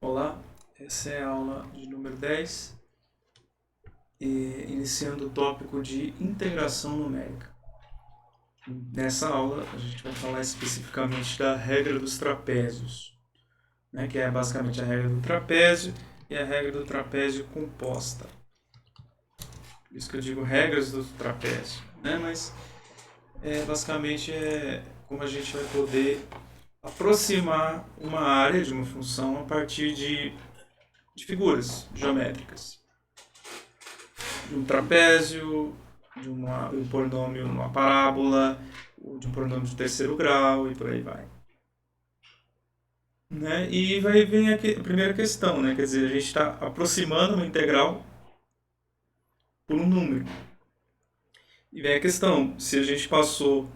Olá, essa é a aula de número 10, iniciando o tópico de integração numérica. Nessa aula, a gente vai falar especificamente da regra dos trapézios, né, que é basicamente a regra do trapézio e a regra do trapézio composta. Por isso que eu digo regras do trapézio, né, mas basicamente é como a gente vai poder aproximar uma área de uma função a partir de figuras geométricas. De um trapézio, um polinômio numa parábola, de um polinômio de terceiro grau e por aí vai. Né? E vai vir a primeira questão, né? Quer dizer, a gente está aproximando uma integral por um número. E vem a questão, se a gente passou,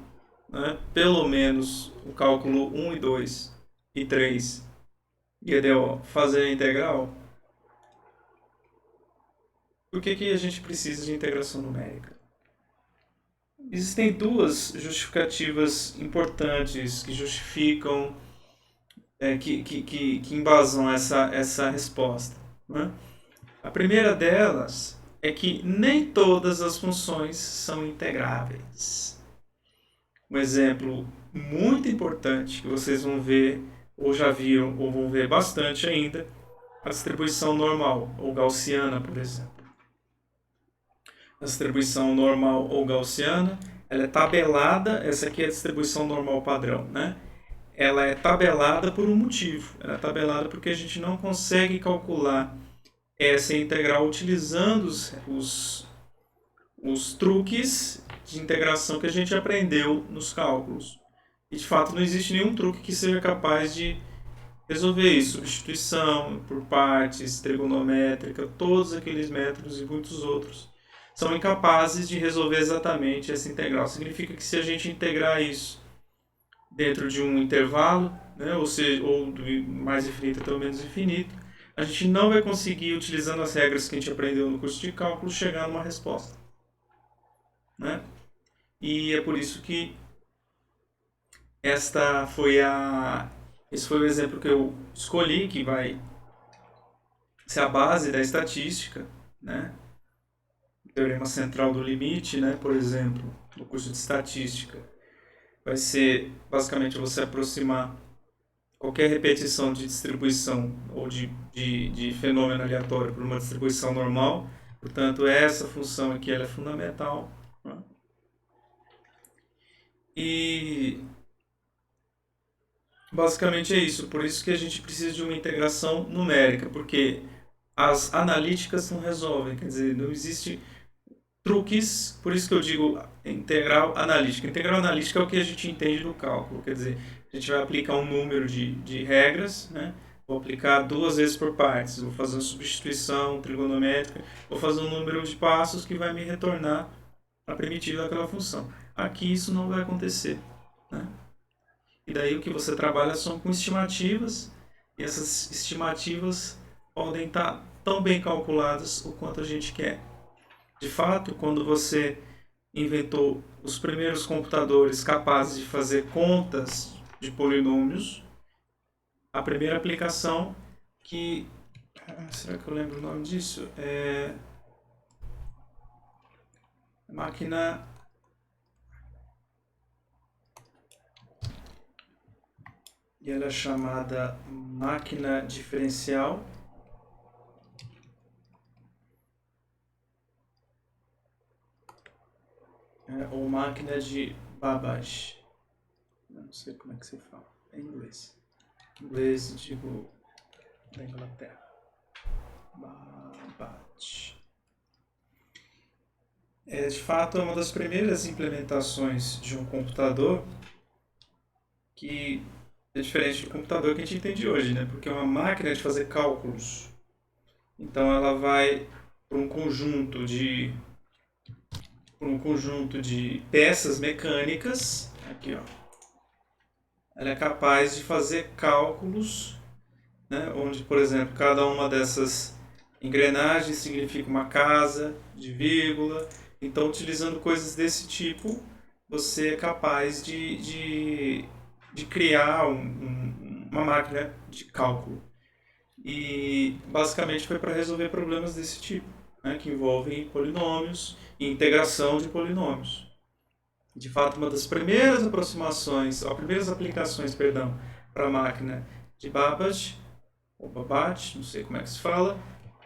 né, pelo menos o cálculo 1 e 2 e 3 e deu fazer a integral, por que a gente precisa de integração numérica? Existem duas justificativas importantes que justificam, que embasam essa resposta. Né? A primeira delas é que nem todas as funções são integráveis. Um exemplo muito importante que vocês vão ver, ou já viram, ou vão ver bastante ainda, a distribuição normal, ou gaussiana, por exemplo. A distribuição normal ou gaussiana, ela é tabelada, essa aqui é a distribuição normal padrão, né? Ela é tabelada por um motivo. Ela é tabelada porque a gente não consegue calcular essa integral utilizando os truques de integração que a gente aprendeu nos cálculos. E de fato não existe nenhum truque que seja capaz de resolver isso. Substituição por partes, trigonométrica, todos aqueles métodos e muitos outros são incapazes de resolver exatamente essa integral. Significa que se a gente integrar isso dentro de um intervalo, né, ou do mais infinito até o menos infinito, a gente não vai conseguir, utilizando as regras que a gente aprendeu no curso de cálculo, chegar numa resposta. Né? E é por isso que esse foi o exemplo que eu escolhi, que vai ser a base da estatística, né? O teorema central do limite, né? Por exemplo, no curso de estatística, vai ser basicamente você aproximar qualquer repetição de distribuição ou de fenômeno aleatório por uma distribuição normal. Portanto, essa função aqui ela é fundamental. Né? E basicamente é isso. Por isso que a gente precisa de uma integração numérica, porque as analíticas não resolvem. Quer dizer, não existe truques, por isso que eu digo integral analítica. Integral analítica é o que a gente entende do cálculo, quer dizer, a gente vai aplicar um número de regras, né? Vou aplicar duas vezes por partes, vou fazer uma substituição trigonométrica, vou fazer um número de passos que vai me retornar a primitiva daquela função. Aqui isso não vai acontecer. Né? E daí o que você trabalha são com estimativas, e essas estimativas podem estar tão bem calculadas o quanto a gente quer. De fato, quando você inventou os primeiros computadores capazes de fazer contas de polinômios, a primeira aplicação que... será que eu lembro o nome disso? É... máquina... e ela é chamada máquina diferencial. Ou máquina de Babbage. Eu não sei como é que se fala. É em inglês. Em inglês, digo, da Inglaterra. Babbage. De fato, é uma das primeiras implementações de um computador que é diferente do computador que a gente entende hoje, né? Porque é uma máquina de fazer cálculos. Então, ela vai para um conjunto de peças mecânicas. Aqui, ó. Ela é capaz de fazer cálculos, né, onde, por exemplo, cada uma dessas engrenagens significa uma casa de vírgula. Então, utilizando coisas desse tipo, você é capaz de criar uma máquina de cálculo. E basicamente foi para resolver problemas desse tipo, né, que envolvem polinômios e integração de polinômios. De fato, uma das primeiras aproximações, as primeiras aplicações, perdão, para a máquina de Babbage, ou Babbage, não sei como é que se fala,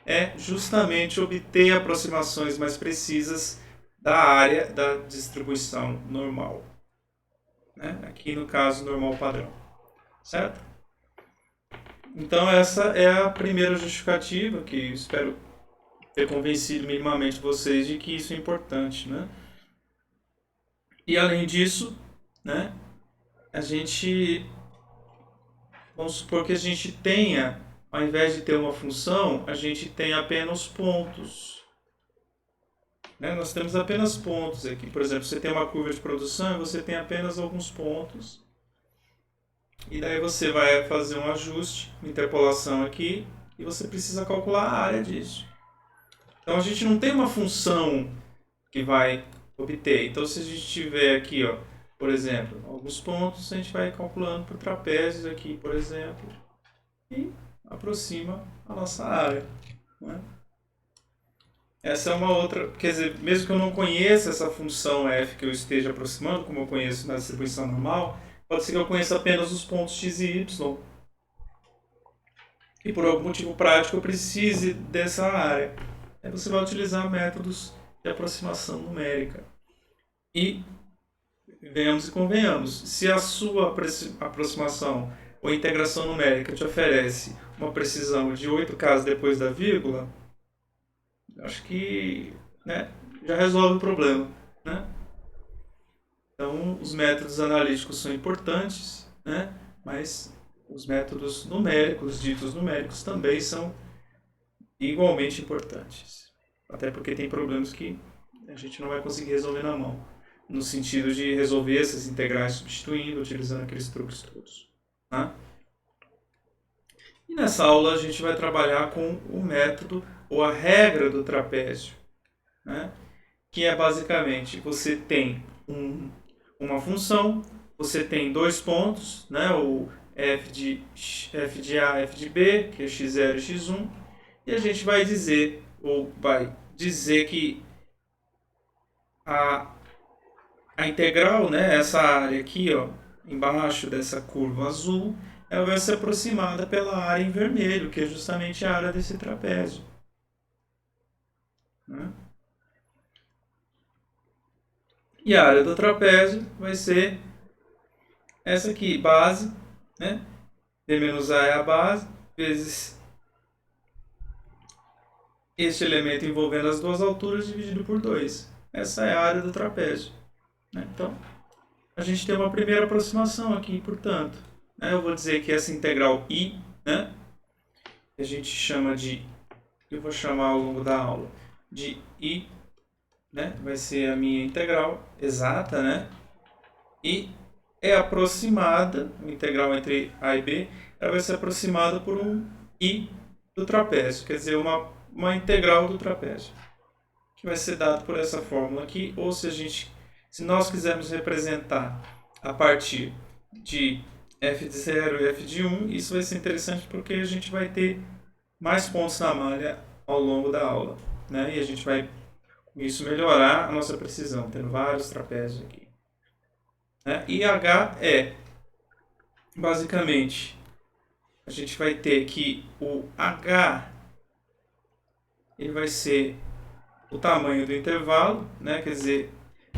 é justamente obter aproximações mais precisas da área da distribuição normal. Né? Aqui no caso, normal padrão. Certo? Então essa é a primeira justificativa, que espero ter convencido minimamente vocês de que isso é importante. Né? E além disso, né, a gente, vamos supor que a gente tenha, ao invés de ter uma função, a gente tem apenas pontos. Né? Nós temos apenas pontos aqui. Por exemplo, você tem uma curva de produção e você tem apenas alguns pontos. E daí você vai fazer um ajuste, uma interpolação aqui, e você precisa calcular a área disso. Então a gente não tem uma função que vai obter. Então se a gente tiver aqui, ó, por exemplo, alguns pontos, a gente vai calculando por trapézios aqui, por exemplo, e aproxima a nossa área. Né? Essa é uma outra, quer dizer, mesmo que eu não conheça essa função f que eu esteja aproximando, como eu conheço na distribuição normal, pode ser que eu conheça apenas os pontos x e y. E por algum motivo prático eu precise dessa área. Aí você vai utilizar métodos de aproximação numérica. E venhamos e convenhamos, se a sua aproximação ou integração numérica te oferece uma precisão de 8 casas depois da vírgula, acho que, né, já resolve o problema. Né? Então, os métodos analíticos são importantes, né? Mas os métodos numéricos, ditos numéricos, também são igualmente importantes. Até porque tem problemas que a gente não vai conseguir resolver na mão, no sentido de resolver essas integrais substituindo, utilizando aqueles truques todos. Tá? E nessa aula a gente vai trabalhar com o método ou a regra do trapézio, né? Que é basicamente, você tem uma função, você tem dois pontos, né? O f de A, f de B, que é x0 e x1, e a gente vai dizer, ou vai dizer que a integral, né, essa área aqui, ó, embaixo dessa curva azul, ela vai ser aproximada pela área em vermelho, que é justamente a área desse trapézio. Né? E a área do trapézio vai ser essa aqui, base, né? B menos A é a base, vezes este elemento envolvendo as duas alturas dividido por 2. Essa é a área do trapézio. Né? Então, a gente tem uma primeira aproximação aqui, portanto. Né? Eu vou dizer que essa integral I, né? A gente chama de, eu vou chamar ao longo da aula, de I, né? Vai ser a minha integral exata, né? E é aproximada, a integral entre A e B, ela vai ser aproximada por um I do trapézio, quer dizer, uma integral do trapézio, que vai ser dado por essa fórmula aqui, ou se nós quisermos representar a partir de f de 0 e f de 1, isso vai ser interessante porque a gente vai ter mais pontos na malha ao longo da aula, né? E a gente vai, com isso, melhorar a nossa precisão, tendo vários trapézios aqui. Né? E H é, basicamente, a gente vai ter que o H ele vai ser o tamanho do intervalo, né? Quer dizer,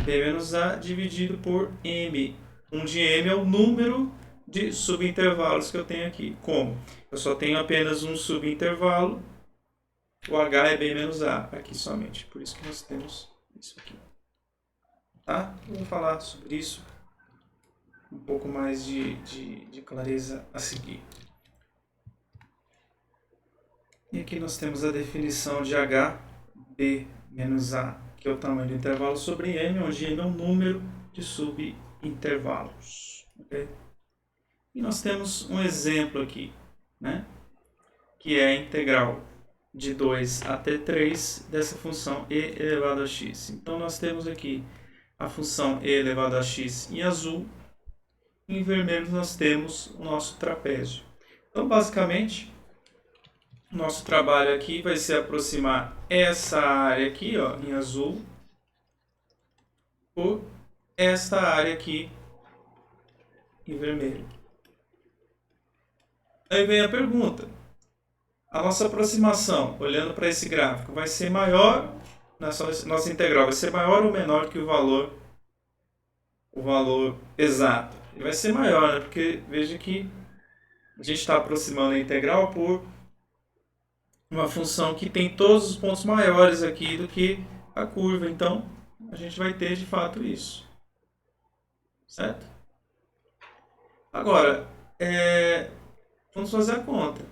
B menos A dividido por M, onde M é o número de subintervalos que eu tenho aqui. Como? Eu só tenho apenas um subintervalo, o H é B menos A, aqui somente. Por isso que nós temos isso aqui. Tá? Eu vou falar sobre isso um pouco mais de clareza a seguir. E aqui nós temos a definição de H, B menos A, que é o tamanho do intervalo sobre M, onde M é o número de subintervalos. Okay? E nós temos um exemplo aqui, né? Que é a integral de 2 até 3 dessa função e elevado a x. Então nós temos aqui a função e elevado a x em azul, e em vermelho nós temos o nosso trapézio. Então basicamente Nosso trabalho aqui vai ser aproximar essa área aqui, ó, em azul, por esta área aqui em vermelho. Aí vem a pergunta. A nossa aproximação, olhando para esse gráfico, vai ser maior, nossa integral vai ser maior ou menor que o valor exato? E vai ser maior, né? Porque veja que a gente está aproximando a integral por uma função que tem todos os pontos maiores aqui do que a curva. Então, a gente vai ter de fato isso. Certo? Agora, vamos fazer a conta.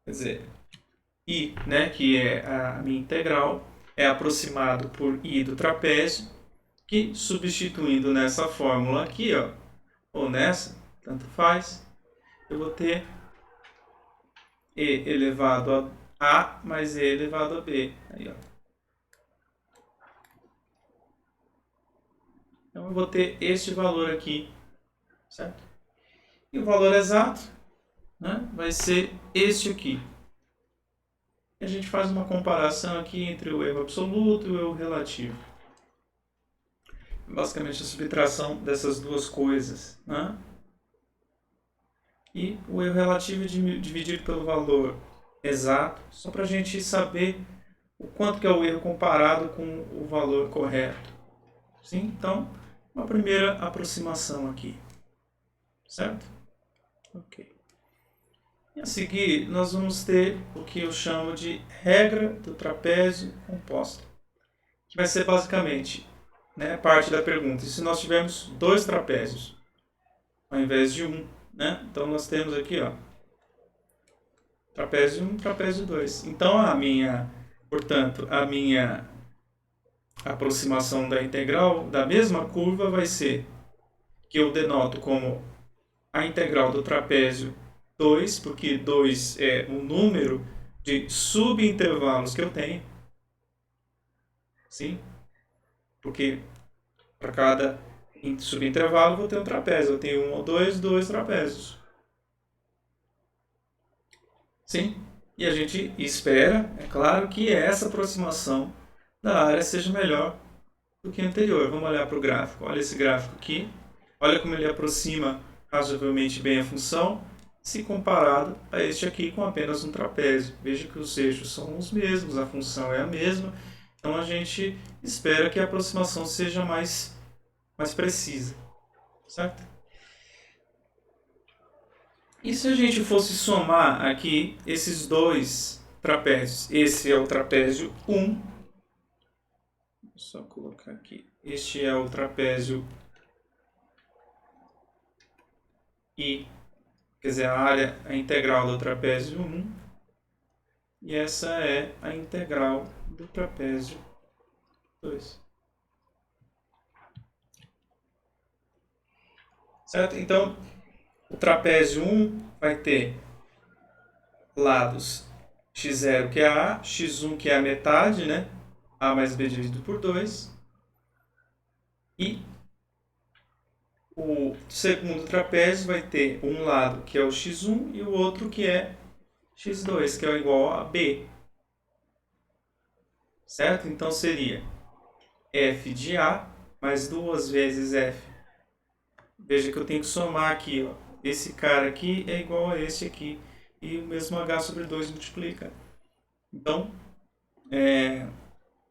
Quer dizer, I, né, que é a minha integral, é aproximado por I do trapézio, que substituindo nessa fórmula aqui, ó, ou nessa, tanto faz, eu vou ter E elevado a A mais E elevado a B. Aí, ó. Então eu vou ter este valor aqui, certo? E o valor exato, né, vai ser este aqui. E a gente faz uma comparação aqui entre o erro absoluto e o erro relativo. Basicamente a subtração dessas duas coisas, né? E o erro relativo dividido pelo valor exato, só para a gente saber o quanto que é o erro comparado com o valor correto. Sim? Então, uma primeira aproximação aqui. Certo? Ok. E a seguir, nós vamos ter o que eu chamo de regra do trapézio composta, que vai ser basicamente, né, parte da pergunta. E se nós tivermos dois trapézios, ao invés de um, né? Então, nós temos aqui, ó, trapézio 1, trapézio 2. Então, portanto, a minha aproximação da integral da mesma curva vai ser, que eu denoto como a integral do trapézio 2, porque 2 é o número de subintervalos que eu tenho. Sim? Porque para cada subintervalo eu vou ter um trapézio. Eu tenho um ou dois trapézios. Sim? E a gente espera, é claro, que essa aproximação da área seja melhor do que a anterior. Vamos olhar para o gráfico. Olha esse gráfico aqui. Olha como ele aproxima razoavelmente bem a função, se comparado a este aqui com apenas um trapézio. Veja que os eixos são os mesmos, a função é a mesma. Então a gente espera que a aproximação seja mais precisa. Certo? E se a gente fosse somar aqui esses dois trapézios? Esse é o trapézio 1. Vou só colocar aqui. Este é o trapézio I, quer dizer, a integral do trapézio 1. E essa é a integral do trapézio 2. Certo? Então, o trapézio 1 vai ter lados x0 que é a, x1 que é a metade, né? A mais b dividido por 2. E o segundo trapézio vai ter um lado que é o x1 e o outro que é x2, que é igual a b. Certo? Então seria f de a mais 2 vezes f. Veja que eu tenho que somar aqui, ó. Esse cara aqui é igual a esse aqui. E o mesmo h sobre 2 multiplica. Então,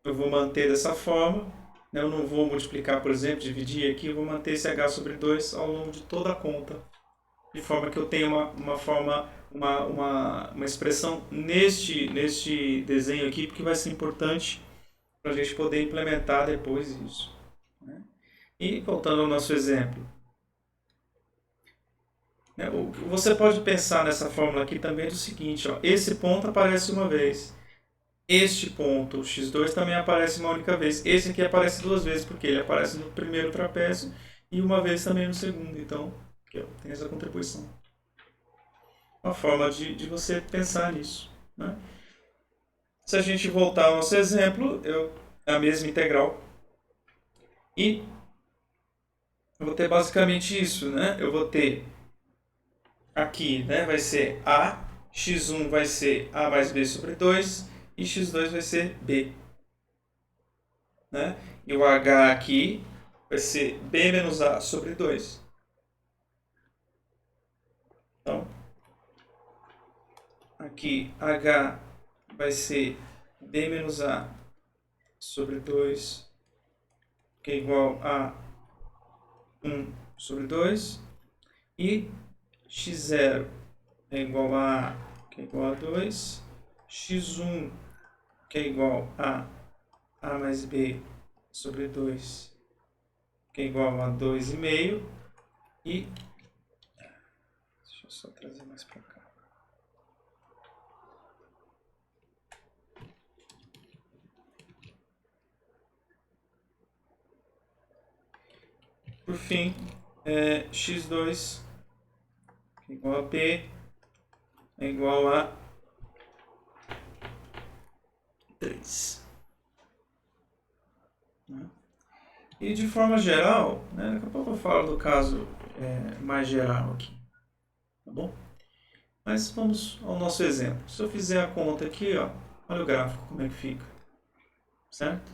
eu vou manter dessa forma. Eu não vou multiplicar, por exemplo, dividir aqui. Eu vou manter esse h sobre 2 ao longo de toda a conta. De forma que eu tenha uma expressão neste desenho aqui, porque vai ser importante para a gente poder implementar depois isso. Né? E voltando ao nosso exemplo. Você pode pensar nessa fórmula aqui também do seguinte, ó, esse ponto aparece uma vez, este ponto x2 também aparece uma única vez, esse aqui aparece duas vezes, porque ele aparece no primeiro trapézio e uma vez também no segundo, então aqui, ó, tem essa contribuição. Uma forma de você pensar nisso. Né? Se a gente voltar ao nosso exemplo, é a mesma integral e eu vou ter basicamente isso, né? Eu vou ter aqui, né, vai ser A, x1 vai ser A mais B sobre 2 e x2 vai ser B. Né? E o H aqui vai ser B menos A sobre 2. Então, aqui H vai ser B menos A sobre 2, que é igual a 1 sobre 2. E x0 é igual a A, que é igual a 2. x1, que é igual a A mais B sobre 2, que é igual a 2,5. E deixa eu só trazer mais para cá. Por fim, x2 é igual a P é igual a 3. E de forma geral, né, daqui a pouco eu falo do caso mais geral aqui, tá bom? Mas vamos ao nosso exemplo. Se eu fizer a conta aqui, ó, olha o gráfico como é que fica, certo?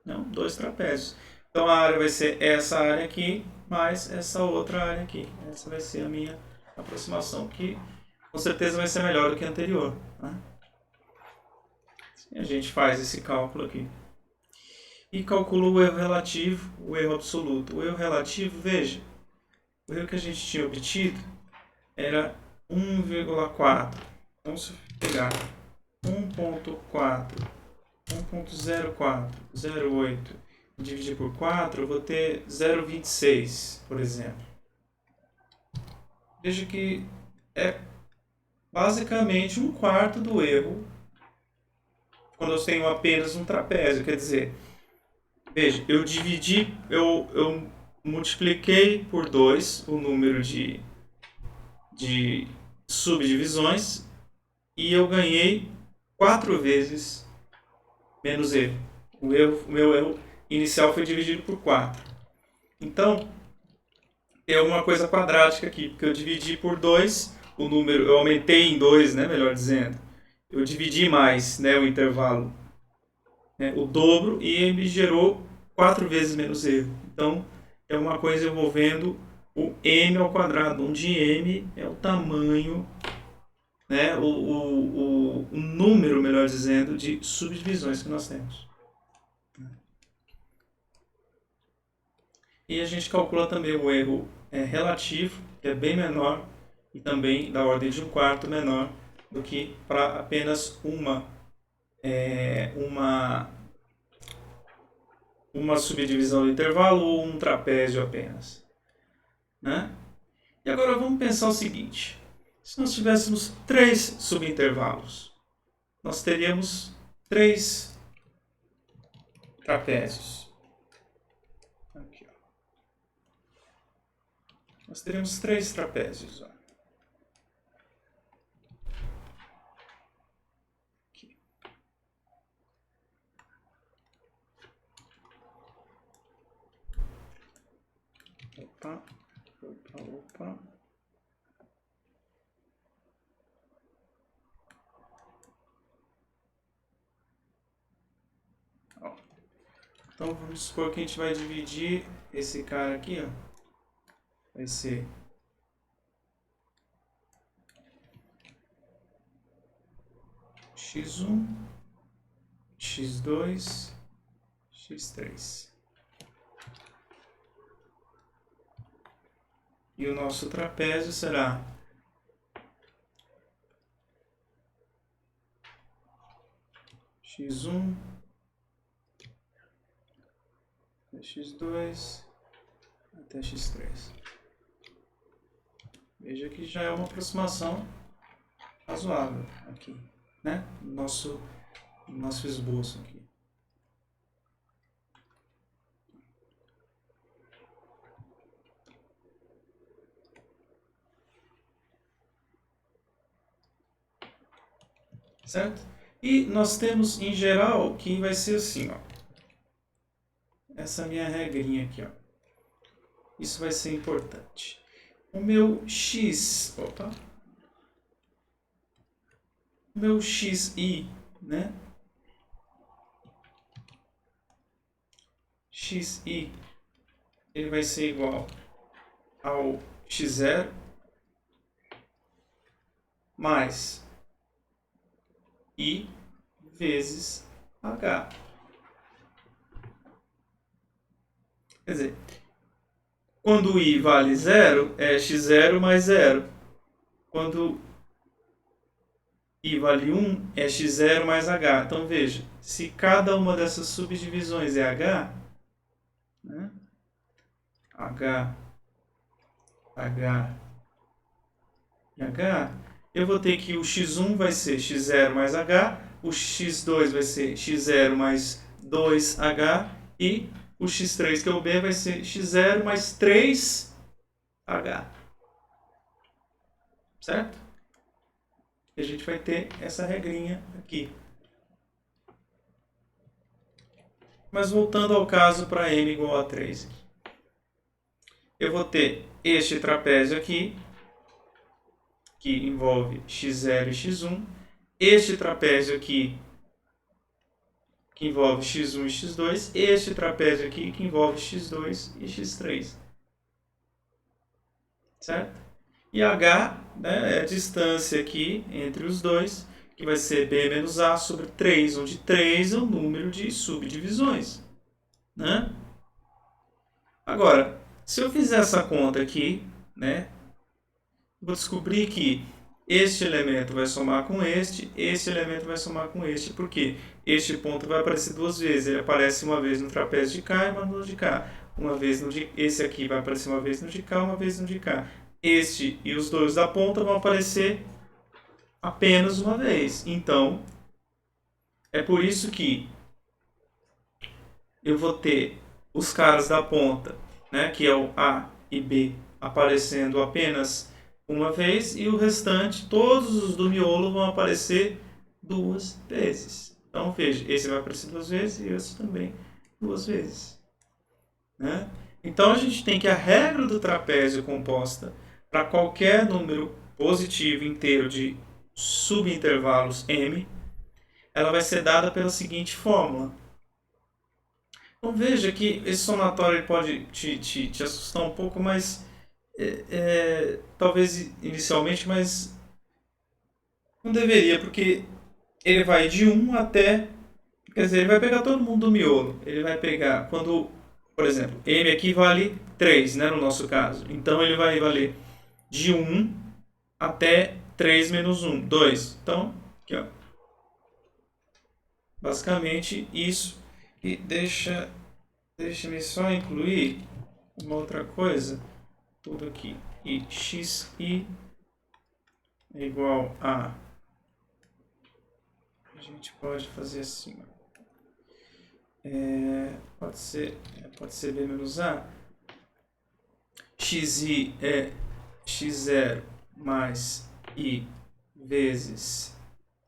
Não, 2 trapézios. Então a área vai ser essa área aqui, mais essa outra área aqui. Essa vai ser a minha aproximação, que com certeza vai ser melhor do que a anterior. Né? Assim a gente faz esse cálculo aqui. E calcula o erro relativo, o erro absoluto. O erro relativo, veja, o erro que a gente tinha obtido era 1,4. Então se eu pegar 1,4, 1,0408 dividir por 4, eu vou ter 0,26, por exemplo. Veja que é basicamente um quarto do erro quando eu tenho apenas um trapézio. Quer dizer, veja, eu multipliquei por 2 o número de subdivisões e eu ganhei 4 vezes menos erro. O meu erro inicial foi dividido por 4. Então, tem alguma coisa quadrática aqui, porque eu dividi por 2 o número, eu aumentei em 2, né, melhor dizendo. Eu dividi mais, né, o intervalo, né, o dobro, e me gerou 4 vezes menos erro. Então, é uma coisa envolvendo o m ao quadrado, onde m é o tamanho, né, o número, melhor dizendo, de subdivisões que nós temos. E a gente calcula também o erro relativo, que é bem menor, e também da ordem de 1/4 menor do que para apenas uma subdivisão do intervalo ou um trapézio apenas. Né? E agora vamos pensar o seguinte: se nós tivéssemos 3 subintervalos, nós teríamos 3 trapézios. Aqui, ó. Nós teríamos 3 trapézios. Ó. Aqui. Opa. Ó. Então vamos supor que a gente vai dividir esse cara aqui, ó. Vai ser x1, x2, x3. E o nosso trapézio será x1, até x2, até x3. Veja que já é uma aproximação razoável aqui, né? Nosso esboço aqui. Certo? E nós temos, em geral, que vai ser assim, ó. Essa minha regrinha aqui, ó. Isso vai ser importante. O meu x, o meu xi, né? Xi, ele vai ser igual ao x0 mais i vezes h. Quer dizer, quando i vale 0, é x0 mais 0. Quando i vale 1, é x0 mais h. Então, veja, se cada uma dessas subdivisões é h, né? H e h, eu vou ter que o x1 vai ser x0 mais h, o x2 vai ser x0 mais 2h e o x3, que é o b, vai ser x0 mais 3h. Certo? E a gente vai ter essa regrinha aqui. Mas voltando ao caso para m igual a 3. Eu vou ter este trapézio aqui, que envolve x0 e x1. Este trapézio aqui, que envolve x1 e x2. Este trapézio aqui, que envolve x2 e x3. Certo? E h, né, é a distância aqui entre os dois, que vai ser b menos a sobre 3, onde 3 é o número de subdivisões. Né? Agora, se eu fizer essa conta aqui, né, vou descobrir que este elemento vai somar com este elemento vai somar com este, porque este ponto vai aparecer duas vezes. Ele aparece uma vez no trapézio de cá e uma no de cá. Esse aqui vai aparecer uma vez no de cá, uma vez no de cá. Este e os dois da ponta vão aparecer apenas uma vez. Então, é por isso que eu vou ter os caras da ponta, né, que é o A e B, aparecendo apenas uma vez, e o restante, todos os do miolo, vão aparecer duas vezes. Então, veja, esse vai aparecer duas vezes e esse também duas vezes. Né? Então, a gente tem que a regra do trapézio composta para qualquer número positivo inteiro de subintervalos m, ela vai ser dada pela seguinte fórmula. Então veja que esse somatório pode te assustar um pouco, mas talvez inicialmente, mas não deveria, porque ele vai de 1 até... Quer dizer, ele vai pegar todo mundo do miolo. Ele vai pegar, quando, por exemplo, m aqui vale 3, né, no nosso caso. Então ele vai valer de 1 até 3 menos 1, 2. Então, aqui, ó. Basicamente isso. E deixa-me só incluir uma outra coisa. Tudo aqui. E xi é igual a... A gente pode fazer assim. Pode ser b menos a. Xi é x0 mais i vezes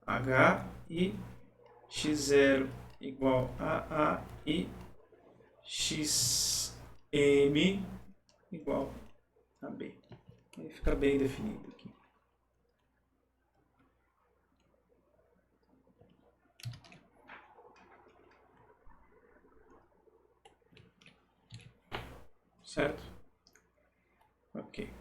h. E x0 igual a A e xm igual a B. Aí fica bem definido aqui. Certo? Ok.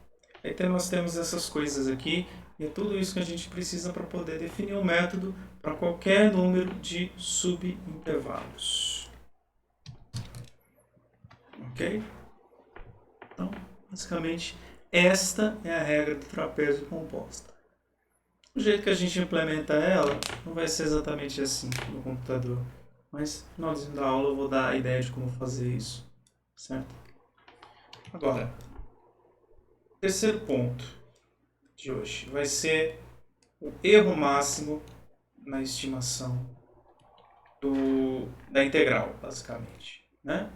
Então nós temos essas coisas aqui, e é tudo isso que a gente precisa para poder definir um método para qualquer número de subintervalos. Ok? Então, basicamente, esta é a regra do trapézio composta. O jeito que a gente implementa ela não vai ser exatamente assim no computador, mas no finalzinho da aula eu vou dar a ideia de como fazer isso. Certo? Agora, o terceiro ponto de hoje vai ser o erro máximo na estimação da integral, basicamente. Né?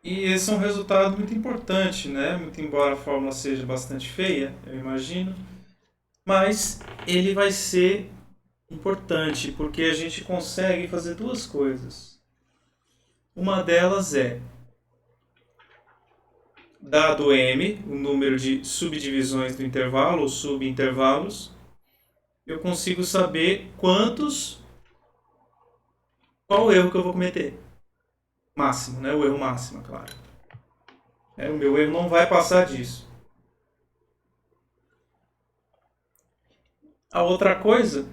E esse é um resultado muito importante, né? Muito embora a fórmula seja bastante feia, eu imagino, mas ele vai ser importante porque a gente consegue fazer duas coisas. Uma delas é dado M, o número de subdivisões do intervalo ou subintervalos, eu consigo saber qual o erro que eu vou cometer. Máximo, né? O erro máximo, claro. O meu erro não vai passar disso. A outra coisa,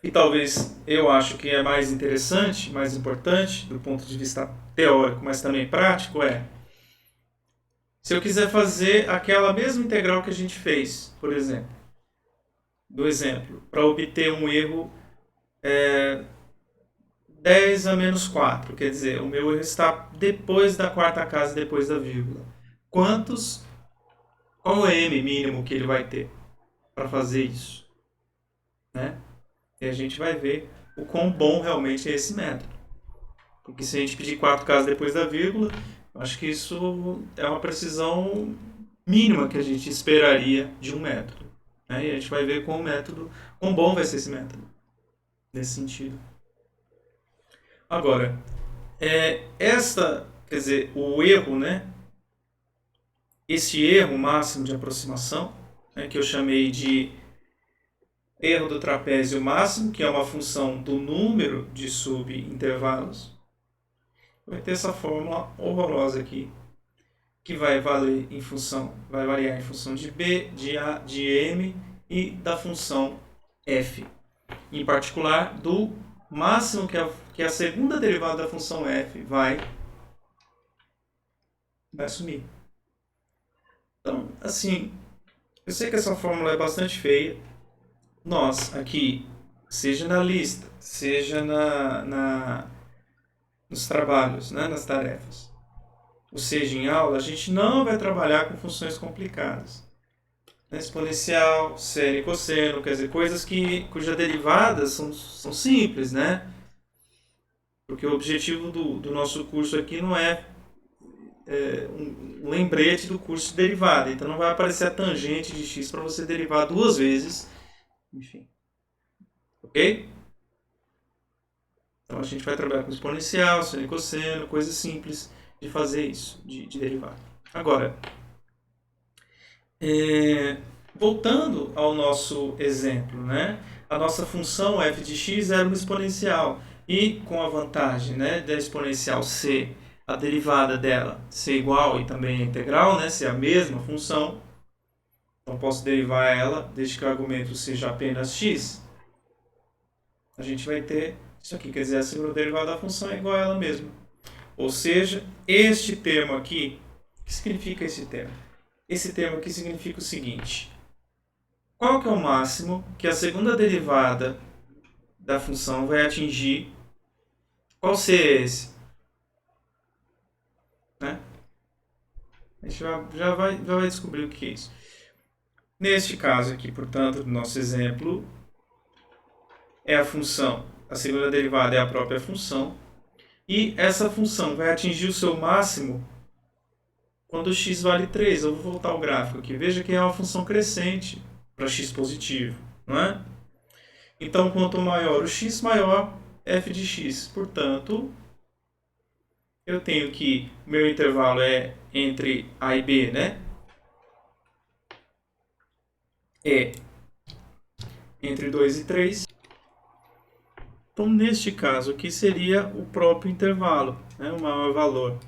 que talvez eu acho que é mais interessante, mais importante do ponto de vista teórico, mas também prático, se eu quiser fazer aquela mesma integral que a gente fez, por exemplo, para obter um erro 10 a menos 4, quer dizer, o meu erro está depois da quarta casa, depois da vírgula. Qual é o M mínimo que ele vai ter para fazer isso? Né? E a gente vai ver o quão bom realmente é esse método. Porque se a gente pedir 4 casas depois da vírgula, acho que isso é uma precisão mínima que a gente esperaria de um método. Né? E a gente vai ver quão bom vai ser esse método. Nesse sentido. Agora, quer dizer, o erro, né? Esse erro máximo de aproximação, né, que eu chamei de erro do trapézio máximo, que é uma função do número de subintervalos, vai ter essa fórmula horrorosa aqui, que vai variar em função de B, de A, de M e da função f. Em particular, do máximo que a segunda derivada da função f vai assumir. Então, assim, eu sei que essa fórmula é bastante feia. Nós, aqui, seja na lista, seja nos trabalhos, né, nas tarefas, ou seja em aula, a gente não vai trabalhar com funções complicadas. Exponencial, seno e cosseno, quer dizer, coisas cujas derivadas são simples, né? Porque o objetivo do nosso curso aqui não é um lembrete do curso de derivada. Então não vai aparecer a tangente de x para você derivar 2 vezes. Enfim. Ok? Então a gente vai trabalhar com exponencial, seno e cosseno, coisas simples de fazer isso, de derivar. Agora, voltando ao nosso exemplo, né? A nossa função f de x era uma exponencial. E com a vantagem, né, da exponencial ser a derivada dela ser igual e também a integral, né, ser a mesma função, então posso derivar ela desde que o argumento seja apenas x, a gente vai ter isso aqui, quer dizer, a segunda derivada da função é igual a ela mesma. Ou seja, este termo aqui, o que significa esse termo? Esse termo aqui significa o seguinte: qual que é o máximo que a segunda derivada da função vai atingir? Qual seria esse? Né? A gente já vai descobrir o que é isso. Neste caso aqui, portanto, do nosso exemplo, é a função. A segunda derivada é a própria função. E essa função vai atingir o seu máximo quando x vale 3. Eu vou voltar ao gráfico aqui. Veja que é uma função crescente para x positivo. Não é? Então, quanto maior o x, maior f de x. Portanto, eu tenho que o meu intervalo é entre A e B, né? É entre 2 e 3. Então, neste caso aqui seria o próprio intervalo, né? O maior valor,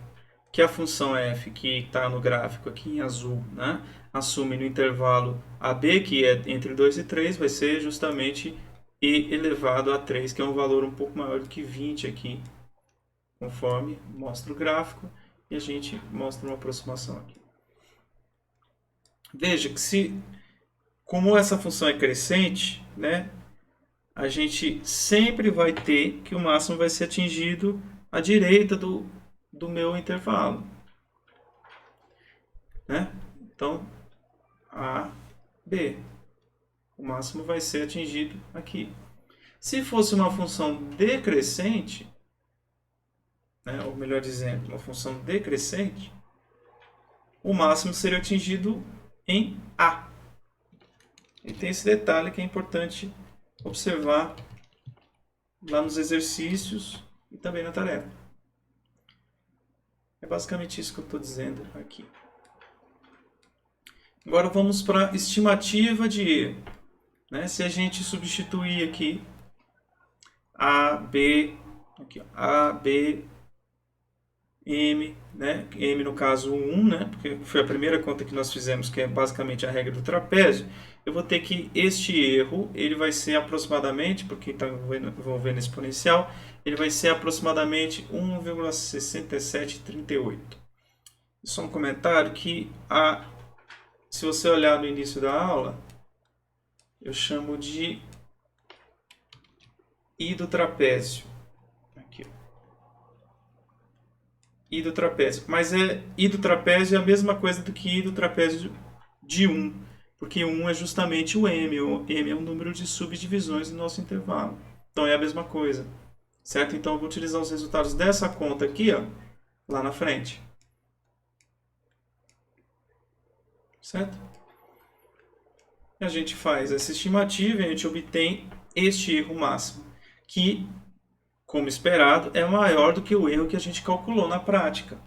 que a função f, que está no gráfico aqui em azul, né? Assume no intervalo AB, que é entre 2 e 3, vai ser justamente e elevado a 3, que é um valor um pouco maior do que 20 aqui, conforme mostra o gráfico, e a gente mostra uma aproximação aqui. Veja que como essa função é crescente, né, a gente sempre vai ter que o máximo vai ser atingido à direita do meu intervalo. Né? Então, A, B. O máximo vai ser atingido aqui. Se fosse uma função decrescente, né, ou melhor dizendo, uma função decrescente, o máximo seria atingido em A. E tem esse detalhe que é importante observar lá nos exercícios e também na tarefa. É basicamente isso que eu estou dizendo aqui. Agora vamos para a estimativa de erro. Né? Se a gente substituir aqui A, B, aqui, ó, A, B, M, né? M no caso 1, né? Porque foi a primeira conta que nós fizemos, que é basicamente a regra do trapézio. Eu vou ter que este erro, ele vai ser aproximadamente, porque está envolvendo exponencial, ele vai ser aproximadamente 1,6738. Só um comentário que se você olhar no início da aula, eu chamo de I do trapézio. Aqui, I do trapézio. Mas I do trapézio é a mesma coisa do que I do trapézio de 1. Porque 1 é justamente o M. O M é o número de subdivisões do nosso intervalo. Então é a mesma coisa. Certo? Então eu vou utilizar os resultados dessa conta aqui, ó, lá na frente. Certo? A gente faz essa estimativa e a gente obtém este erro máximo, que, como esperado, é maior do que o erro que a gente calculou na prática.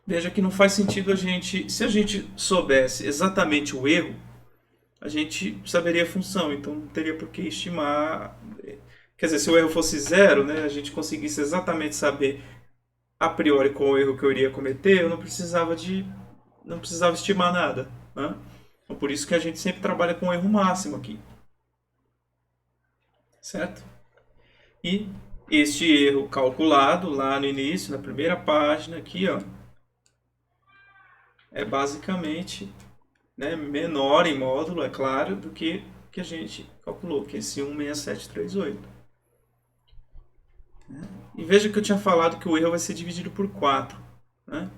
Veja que não faz sentido se a gente soubesse exatamente o erro, a gente saberia a função, então não teria por que estimar. Quer dizer, se o erro fosse zero, né, a gente conseguisse exatamente saber a priori qual o erro que eu iria cometer, eu não precisava estimar nada. Né? Então, por isso que a gente sempre trabalha com o erro máximo aqui. Certo? E este erro calculado lá no início, na primeira página aqui, ó, é basicamente, né, menor em módulo, é claro, do que a gente calculou, que é esse 16738. E veja que eu tinha falado que o erro vai ser dividido por 4. Né?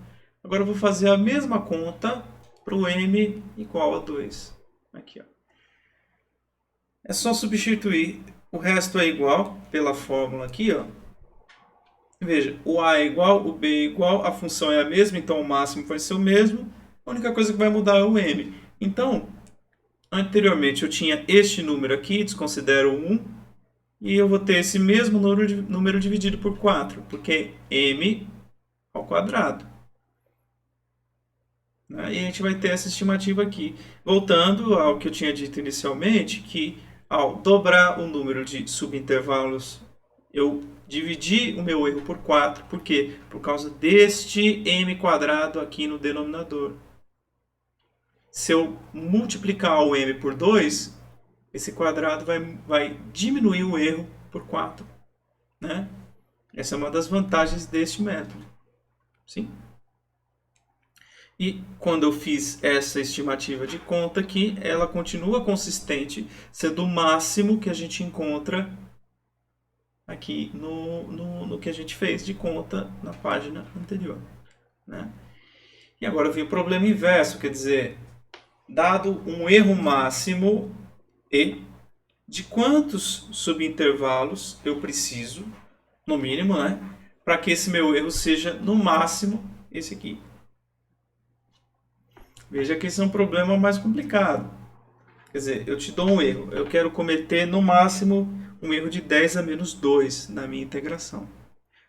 Agora eu vou fazer a mesma conta para o m igual a 2. Aqui, ó. É só substituir. O resto é igual pela fórmula aqui, ó. Veja, o a é igual, o b é igual, a função é a mesma, então o máximo vai ser o mesmo. A única coisa que vai mudar é o m. Então, anteriormente eu tinha este número aqui, desconsidero o 1, e eu vou ter esse mesmo número dividido por 4, porque m ao quadrado. E a gente vai ter essa estimativa aqui. Voltando ao que eu tinha dito inicialmente, que ao dobrar o número de subintervalos, eu dividi o meu erro por 4. Por quê? Por causa deste m quadrado aqui no denominador. Se eu multiplicar o m por 2, esse quadrado vai diminuir o erro por 4. Né? Essa é uma das vantagens deste método. Sim? E quando eu fiz essa estimativa de conta aqui, ela continua consistente, sendo o máximo que a gente encontra aqui no que a gente fez de conta na página anterior. Né? E agora vem o problema inverso, quer dizer, dado um erro máximo e de quantos subintervalos eu preciso, no mínimo, né, para que esse meu erro seja no máximo esse aqui. Veja que esse é um problema mais complicado. Quer dizer, eu te dou um erro. Eu quero cometer no máximo um erro de 10 a menos 2 na minha integração.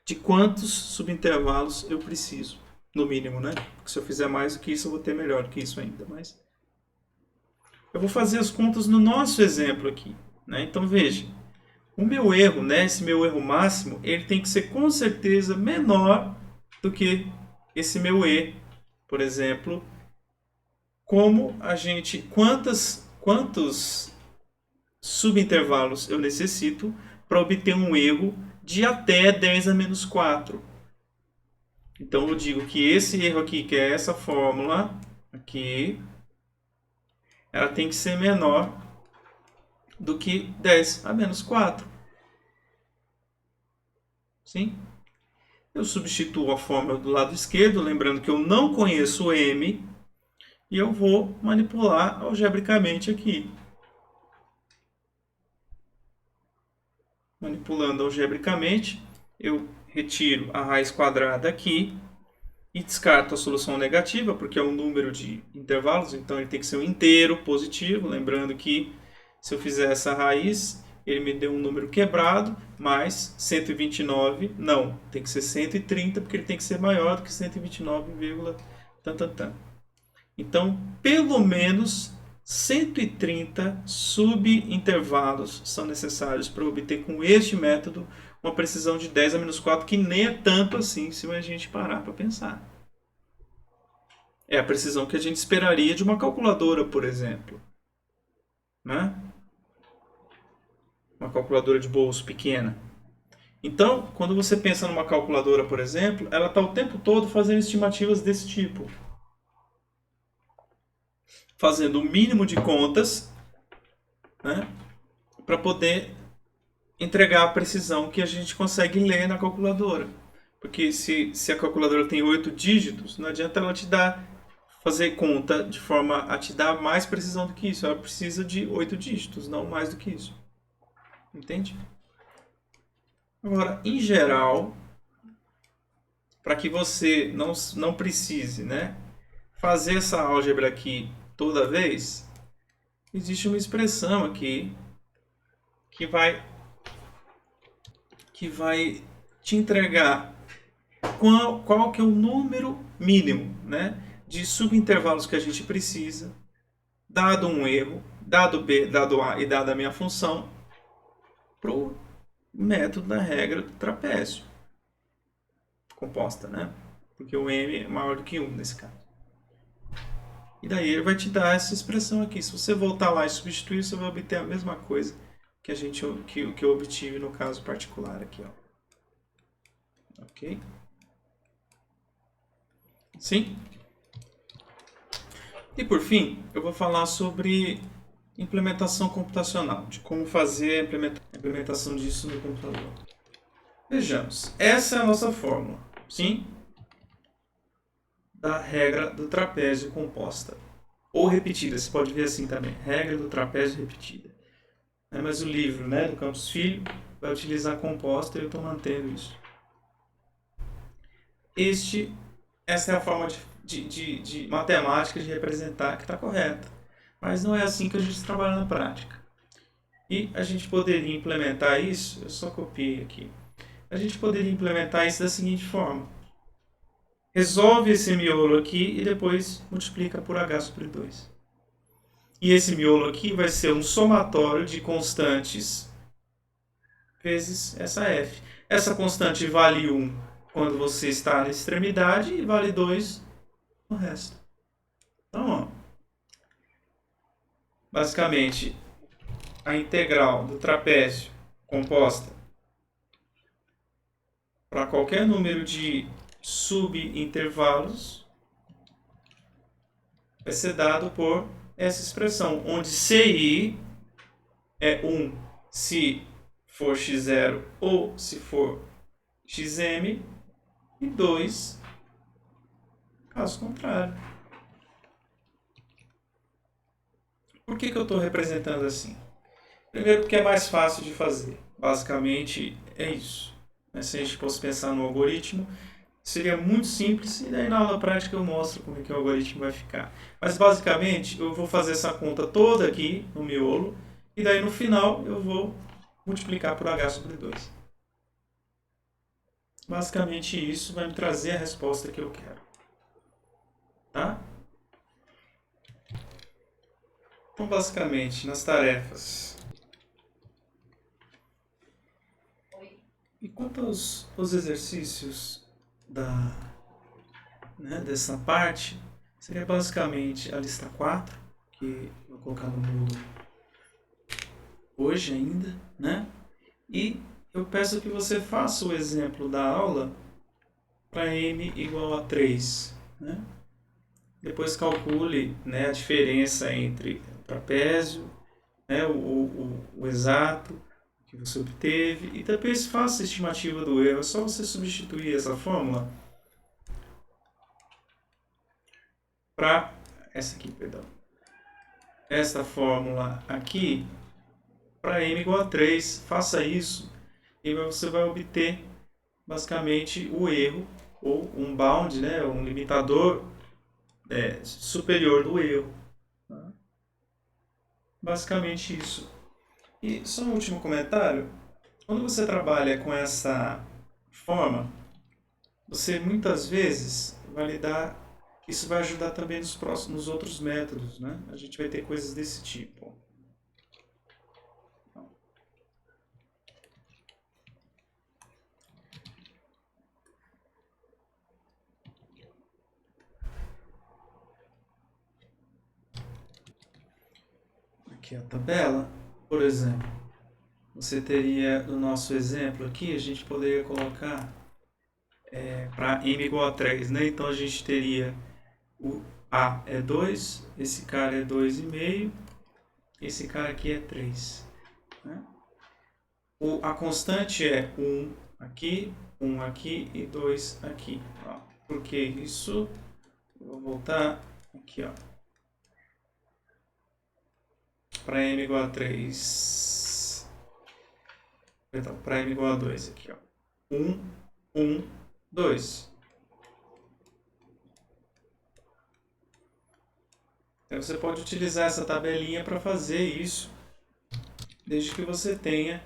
De quantos subintervalos eu preciso? No mínimo, né? Porque se eu fizer mais do que isso, eu vou ter melhor do que isso ainda. Mas eu vou fazer as contas no nosso exemplo aqui. Né? Então veja, o meu erro, né, esse meu erro máximo, ele tem que ser com certeza menor do que esse meu E. Por exemplo, quantos subintervalos eu necessito para obter um erro de até 10 a menos 4. Então eu digo que esse erro aqui, que é essa fórmula aqui, ela tem que ser menor do que 10 a menos 4. Sim? Eu substituo a fórmula do lado esquerdo, lembrando que eu não conheço o m, e eu vou manipular algebricamente aqui. Manipulando algebricamente, eu retiro a raiz quadrada aqui e descarto a solução negativa, porque é um número de intervalos, então ele tem que ser um inteiro positivo. Lembrando que se eu fizer essa raiz, ele me deu um número quebrado, mas 129 não, tem que ser 130, porque ele tem que ser maior do que 129, tan, tan, tan. Então, pelo menos 130 subintervalos são necessários para obter com este método uma precisão de 10 a menos 4, que nem é tanto assim se a gente parar para pensar. É a precisão que a gente esperaria de uma calculadora, por exemplo. Né? Uma calculadora de bolso pequena. Então, quando você pensa numa calculadora, por exemplo, ela está o tempo todo fazendo estimativas desse tipo. Fazendo o mínimo de contas, né, para poder entregar a precisão que a gente consegue ler na calculadora. Porque se a calculadora tem 8 dígitos, não adianta ela te dar, fazer conta de forma a te dar mais precisão do que isso. Ela precisa de 8 dígitos, não mais do que isso. Entende? Agora, em geral, para que você não precise, né, fazer essa álgebra aqui toda vez, existe uma expressão aqui que vai te entregar qual que é o número mínimo, né, de subintervalos que a gente precisa, dado um erro, dado B, dado A e dada a minha função, para o método da regra do trapézio composta, né? Porque o M é maior do que 1 nesse caso. E daí ele vai te dar essa expressão aqui. Se você voltar lá e substituir, você vai obter a mesma coisa que eu obtive no caso particular aqui, ó. Ok? Sim? E por fim, eu vou falar sobre implementação computacional, de como fazer a implementação disso no computador. Vejamos, essa é a nossa fórmula, sim? Da regra do trapézio composta. Ou repetida, você pode ver assim também, regra do trapézio repetida. Mas o livro, né, do Campos Filho vai utilizar composta e eu estou mantendo isso. Essa é a forma de matemática de representar que está correta. Mas não é assim que a gente trabalha na prática. E a gente poderia implementar isso, eu só copiei aqui. A gente poderia implementar isso da seguinte forma. Resolve esse miolo aqui e depois multiplica por h sobre 2. E esse miolo aqui vai ser um somatório de constantes vezes essa f. Essa constante vale 1 quando você está na extremidade e vale 2 no resto. Então, ó, basicamente, a integral do trapézio composta para qualquer número de subintervalos vai ser dado por essa expressão, onde CI é 1 se for x0 ou se for xm, e 2 caso contrário. Por que eu estou representando assim? Primeiro porque é mais fácil de fazer. Basicamente é isso. Se a gente fosse pensar no algoritmo, seria muito simples, e daí na aula prática eu mostro como é que o algoritmo vai ficar. Mas basicamente eu vou fazer essa conta toda aqui no miolo, e daí no final eu vou multiplicar por h sobre 2. Basicamente isso vai me trazer a resposta que eu quero. Tá? Então basicamente nas tarefas. E quanto aos exercícios dessa parte, seria basicamente a lista 4, que eu vou colocar no Moodle hoje ainda, né? E eu peço que você faça o exemplo da aula para m igual a 3, né? Depois calcule, né, a diferença entre o trapézio, né, o exato que você obteve, e depois faça a estimativa do erro. É só você substituir essa fórmula para esta fórmula aqui para m igual a 3. Faça isso e você vai obter basicamente o erro, ou um bound, né, um limitador superior do erro. Basicamente isso. E só um último comentário. Quando você trabalha com essa forma, você muitas vezes vai lidar. Isso vai ajudar também nos outros métodos, né? A gente vai ter coisas desse tipo. Aqui a tabela, por exemplo, você teria no nosso exemplo aqui, a gente poderia colocar para m igual a 3, né? Então a gente teria o A é 2, esse cara é 2,5, esse cara aqui é 3. Né? A constante é 1 aqui e 2 aqui. Ó. Por que isso? Eu vou voltar aqui, ó. Para m igual a 3. Então, para m igual a 2 aqui, ó. 1, 1, 2. Então você pode utilizar essa tabelinha para fazer isso, desde que você tenha.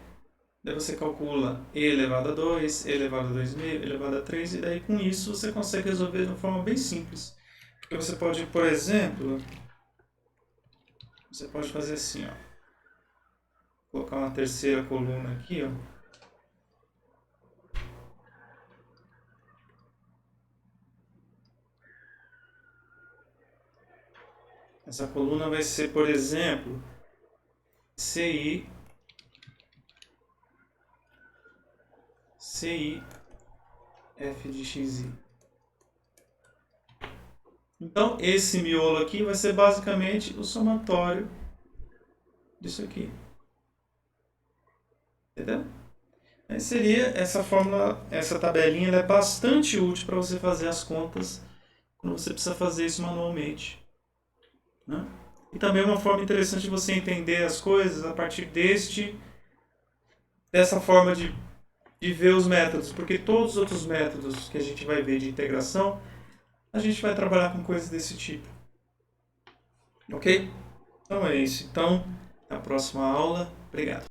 Daí você calcula e elevado a 2, e elevado a 2,5, e elevado a 3, e daí com isso você consegue resolver de uma forma bem simples. Porque você pode, por exemplo, você pode fazer assim, ó. Colocar uma terceira coluna aqui, ó. Essa coluna vai ser, por exemplo, CI F de XI. Então, esse miolo aqui vai ser basicamente o somatório disso aqui. Entendeu? Aí seria essa fórmula, essa tabelinha, ela é bastante útil para você fazer as contas quando você precisa fazer isso manualmente. Né? E também é uma forma interessante de você entender as coisas a partir dessa forma de ver os métodos, porque todos os outros métodos que a gente vai ver de integração, a gente vai trabalhar com coisas desse tipo. Ok? Então é isso. Então, na próxima aula, obrigado.